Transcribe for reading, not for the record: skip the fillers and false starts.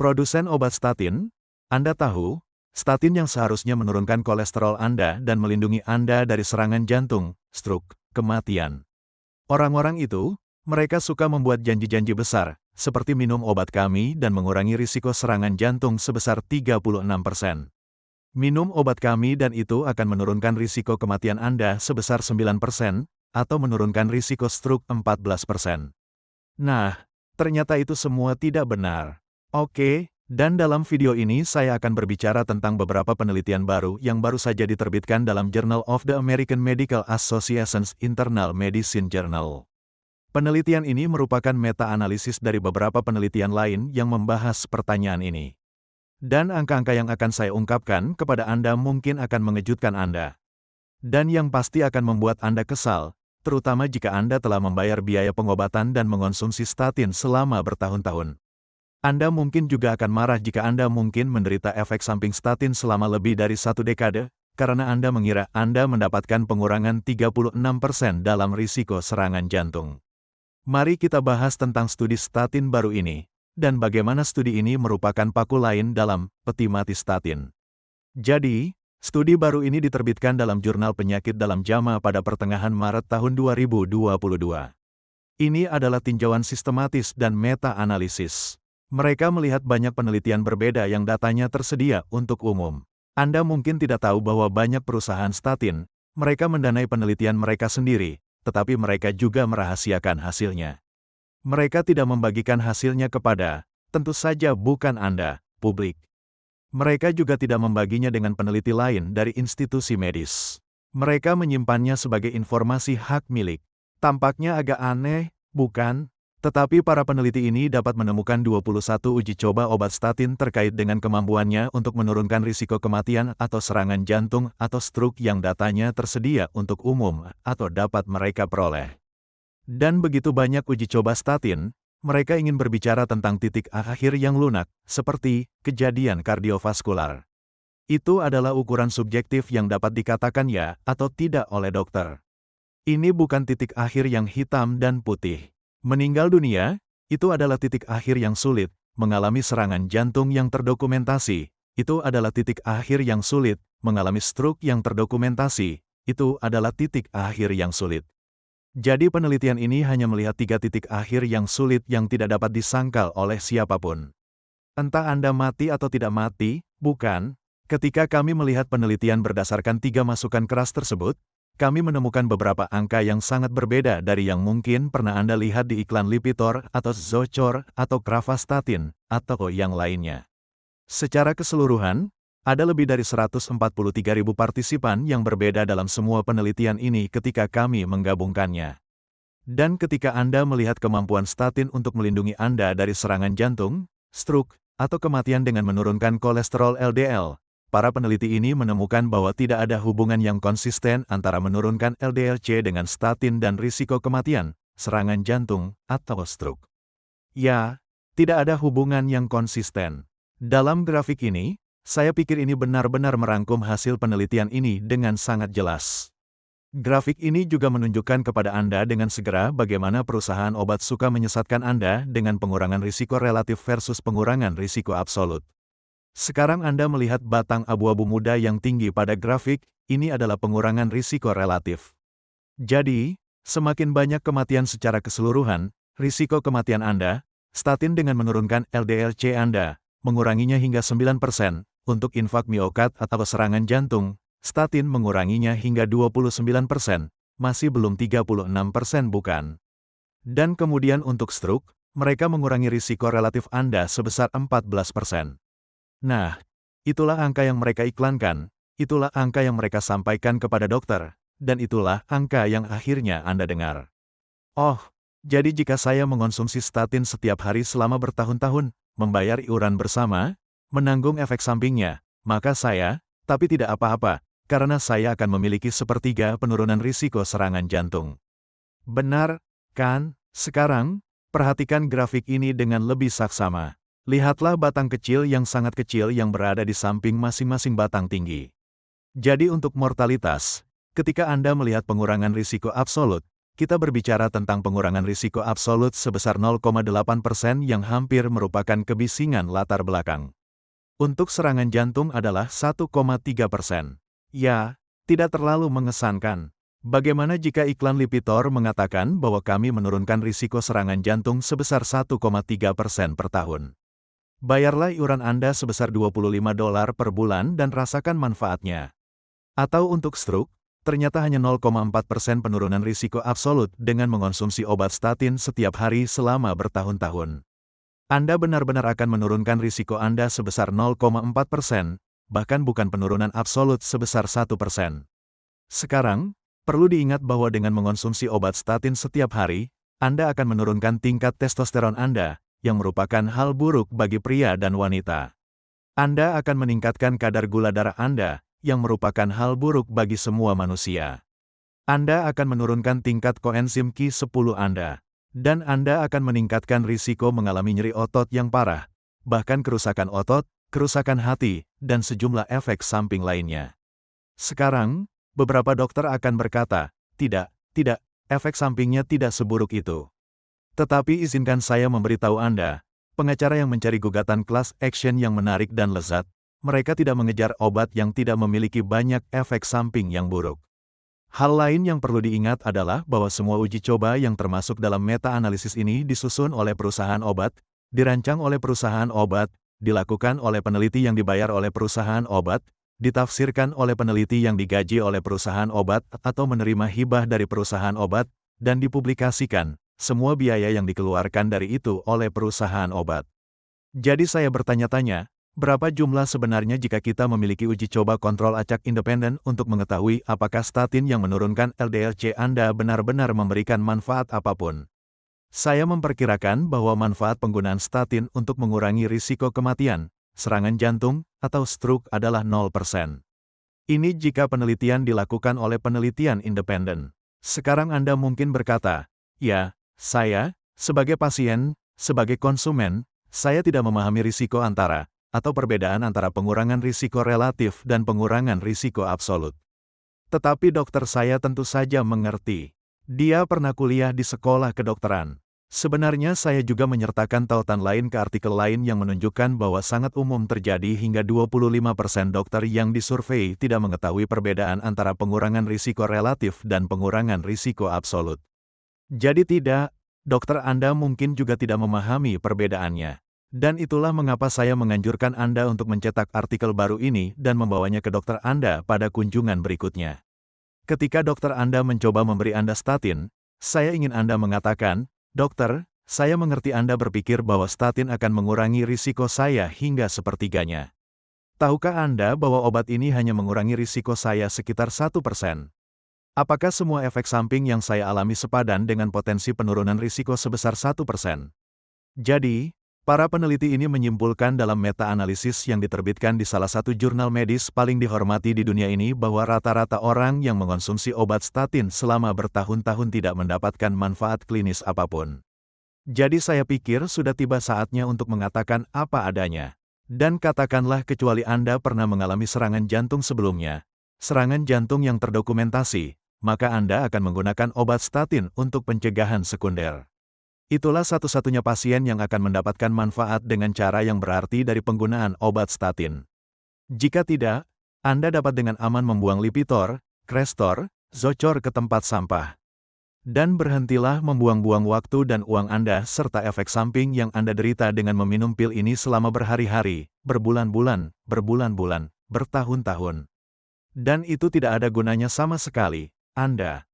Produsen obat statin, Anda tahu, statin yang seharusnya menurunkan kolesterol Anda dan melindungi Anda dari serangan jantung, stroke, kematian. Orang-orang itu, mereka suka membuat janji-janji besar, seperti minum obat kami dan mengurangi risiko serangan jantung sebesar 36%. Minum obat kami dan itu akan menurunkan risiko kematian Anda sebesar 9%, atau menurunkan risiko stroke 14%. Nah, ternyata itu semua tidak benar. Oke, dan dalam video ini saya akan berbicara tentang beberapa penelitian baru yang baru saja diterbitkan dalam Journal of the American Medical Association's Internal Medicine Journal. Penelitian ini merupakan meta-analisis dari beberapa penelitian lain yang membahas pertanyaan ini. Dan angka-angka yang akan saya ungkapkan kepada Anda mungkin akan mengejutkan Anda. Dan yang pasti akan membuat Anda kesal, terutama jika Anda telah membayar biaya pengobatan dan mengonsumsi statin selama bertahun-tahun. Anda mungkin juga akan marah jika Anda mungkin menderita efek samping statin selama lebih dari 1 dekade, karena Anda mengira Anda mendapatkan pengurangan 36% dalam risiko serangan jantung. Mari kita bahas tentang studi statin baru ini, dan bagaimana studi ini merupakan paku lain dalam peti mati statin. Jadi, studi baru ini diterbitkan dalam Jurnal Penyakit dalam JAMA pada pertengahan Maret tahun 2022. Ini adalah tinjauan sistematis dan meta-analisis. Mereka melihat banyak penelitian berbeda yang datanya tersedia untuk umum. Anda mungkin tidak tahu bahwa banyak perusahaan statin, mereka mendanai penelitian mereka sendiri, tetapi mereka juga merahasiakan hasilnya. Mereka tidak membagikan hasilnya kepada, tentu saja bukan Anda, publik. Mereka juga tidak membaginya dengan peneliti lain dari institusi medis. Mereka menyimpannya sebagai informasi hak milik. Tampaknya agak aneh, bukan? Tetapi para peneliti ini dapat menemukan 21 uji coba obat statin terkait dengan kemampuannya untuk menurunkan risiko kematian atau serangan jantung atau stroke yang datanya tersedia untuk umum atau dapat mereka peroleh. Dan begitu banyak uji coba statin, mereka ingin berbicara tentang titik akhir yang lunak, seperti kejadian kardiovaskular. Itu adalah ukuran subjektif yang dapat dikatakan ya atau tidak oleh dokter. Ini bukan titik akhir yang hitam dan putih. Meninggal dunia, itu adalah titik akhir yang sulit. Mengalami serangan jantung yang terdokumentasi, itu adalah titik akhir yang sulit. Mengalami stroke yang terdokumentasi, itu adalah titik akhir yang sulit. Jadi penelitian ini hanya melihat 3 titik akhir yang sulit yang tidak dapat disangkal oleh siapapun. Entah Anda mati atau tidak mati, bukan? Ketika kami melihat penelitian berdasarkan 3 masukan keras tersebut, kami menemukan beberapa angka yang sangat berbeda dari yang mungkin pernah Anda lihat di iklan Lipitor atau Zocor atau Kravastatin atau yang lainnya. Secara keseluruhan, ada lebih dari 143.000 partisipan yang berbeda dalam semua penelitian ini ketika kami menggabungkannya. Dan ketika Anda melihat kemampuan statin untuk melindungi Anda dari serangan jantung, stroke, atau kematian dengan menurunkan kolesterol LDL, para peneliti ini menemukan bahwa tidak ada hubungan yang konsisten antara menurunkan LDL-C dengan statin dan risiko kematian, serangan jantung, atau stroke. Ya, tidak ada hubungan yang konsisten. Dalam grafik ini, saya pikir ini benar-benar merangkum hasil penelitian ini dengan sangat jelas. Grafik ini juga menunjukkan kepada Anda dengan segera bagaimana perusahaan obat suka menyesatkan Anda dengan pengurangan risiko relatif versus pengurangan risiko absolut. Sekarang Anda melihat batang abu-abu muda yang tinggi pada grafik, ini adalah pengurangan risiko relatif. Jadi, semakin banyak kematian secara keseluruhan, risiko kematian Anda, statin dengan menurunkan LDL-C Anda, menguranginya hingga 9%, untuk infak miokard atau serangan jantung, statin menguranginya hingga 29%, masih belum 36% bukan? Dan kemudian untuk stroke, mereka mengurangi risiko relatif Anda sebesar 14%. Nah, itulah angka yang mereka iklankan, itulah angka yang mereka sampaikan kepada dokter, dan itulah angka yang akhirnya Anda dengar. Oh, jadi jika saya mengonsumsi statin setiap hari selama bertahun-tahun, membayar iuran bersama, menanggung efek sampingnya, maka saya, tapi tidak apa-apa, karena saya akan memiliki sepertiga penurunan risiko serangan jantung. Benar, kan? Sekarang, perhatikan grafik ini dengan lebih saksama. Lihatlah batang kecil yang sangat kecil yang berada di samping masing-masing batang tinggi. Jadi untuk mortalitas, ketika Anda melihat pengurangan risiko absolut, kita berbicara tentang pengurangan risiko absolut sebesar 0,8% yang hampir merupakan kebisingan latar belakang. Untuk serangan jantung adalah 1,3%. Ya, tidak terlalu mengesankan. Bagaimana jika iklan Lipitor mengatakan bahwa kami menurunkan risiko serangan jantung sebesar 1,3% per tahun? Bayarlah iuran Anda sebesar $25 per bulan dan rasakan manfaatnya. Atau untuk stroke, ternyata hanya 0,4% penurunan risiko absolut dengan mengonsumsi obat statin setiap hari selama bertahun-tahun. Anda benar-benar akan menurunkan risiko Anda sebesar 0,4%, bahkan bukan penurunan absolut sebesar 1%. Sekarang, perlu diingat bahwa dengan mengonsumsi obat statin setiap hari, Anda akan menurunkan tingkat testosteron Anda, yang merupakan hal buruk bagi pria dan wanita. Anda akan meningkatkan kadar gula darah Anda, yang merupakan hal buruk bagi semua manusia. Anda akan menurunkan tingkat koenzim Q10 Anda, dan Anda akan meningkatkan risiko mengalami nyeri otot yang parah, bahkan kerusakan otot, kerusakan hati, dan sejumlah efek samping lainnya. Sekarang, beberapa dokter akan berkata, tidak, efek sampingnya tidak seburuk itu. Tetapi izinkan saya memberitahu Anda, pengacara yang mencari gugatan class action yang menarik dan lezat, mereka tidak mengejar obat yang tidak memiliki banyak efek samping yang buruk. Hal lain yang perlu diingat adalah bahwa semua uji coba yang termasuk dalam meta-analisis ini disusun oleh perusahaan obat, dirancang oleh perusahaan obat, dilakukan oleh peneliti yang dibayar oleh perusahaan obat, ditafsirkan oleh peneliti yang digaji oleh perusahaan obat atau menerima hibah dari perusahaan obat, dan dipublikasikan, semua biaya yang dikeluarkan dari itu oleh perusahaan obat. Jadi saya bertanya-tanya, berapa jumlah sebenarnya jika kita memiliki uji coba kontrol acak independen untuk mengetahui apakah statin yang menurunkan LDL-C Anda benar-benar memberikan manfaat apapun? Saya memperkirakan bahwa manfaat penggunaan statin untuk mengurangi risiko kematian, serangan jantung, atau stroke adalah 0%. Ini jika penelitian dilakukan oleh penelitian independen. Sekarang Anda mungkin berkata, ya, saya, sebagai pasien, sebagai konsumen, saya tidak memahami risiko atau perbedaan antara pengurangan risiko relatif dan pengurangan risiko absolut. Tetapi dokter saya tentu saja mengerti. Dia pernah kuliah di sekolah kedokteran. Sebenarnya saya juga menyertakan tautan lain ke artikel lain yang menunjukkan bahwa sangat umum terjadi hingga 25% dokter yang disurvei tidak mengetahui perbedaan antara pengurangan risiko relatif dan pengurangan risiko absolut. Jadi tidak, dokter Anda mungkin juga tidak memahami perbedaannya. Dan itulah mengapa saya menganjurkan Anda untuk mencetak artikel baru ini dan membawanya ke dokter Anda pada kunjungan berikutnya. Ketika dokter Anda mencoba memberi Anda statin, saya ingin Anda mengatakan, dokter, saya mengerti Anda berpikir bahwa statin akan mengurangi risiko saya hingga sepertiganya. Tahukah Anda bahwa obat ini hanya mengurangi risiko saya sekitar 1%? Apakah semua efek samping yang saya alami sepadan dengan potensi penurunan risiko sebesar 1%? Jadi, para peneliti ini menyimpulkan dalam meta-analisis yang diterbitkan di salah satu jurnal medis paling dihormati di dunia ini bahwa rata-rata orang yang mengonsumsi obat statin selama bertahun-tahun tidak mendapatkan manfaat klinis apapun. Jadi saya pikir sudah tiba saatnya untuk mengatakan apa adanya. Dan katakanlah kecuali Anda pernah mengalami serangan jantung sebelumnya, serangan jantung yang terdokumentasi, maka Anda akan menggunakan obat statin untuk pencegahan sekunder. Itulah satu-satunya pasien yang akan mendapatkan manfaat dengan cara yang berarti dari penggunaan obat statin. Jika tidak, Anda dapat dengan aman membuang Lipitor, Crestor, Zocor ke tempat sampah. Dan berhentilah membuang-buang waktu dan uang Anda serta efek samping yang Anda derita dengan meminum pil ini selama berhari-hari, berbulan-bulan, bertahun-tahun. Dan itu tidak ada gunanya sama sekali, Anda.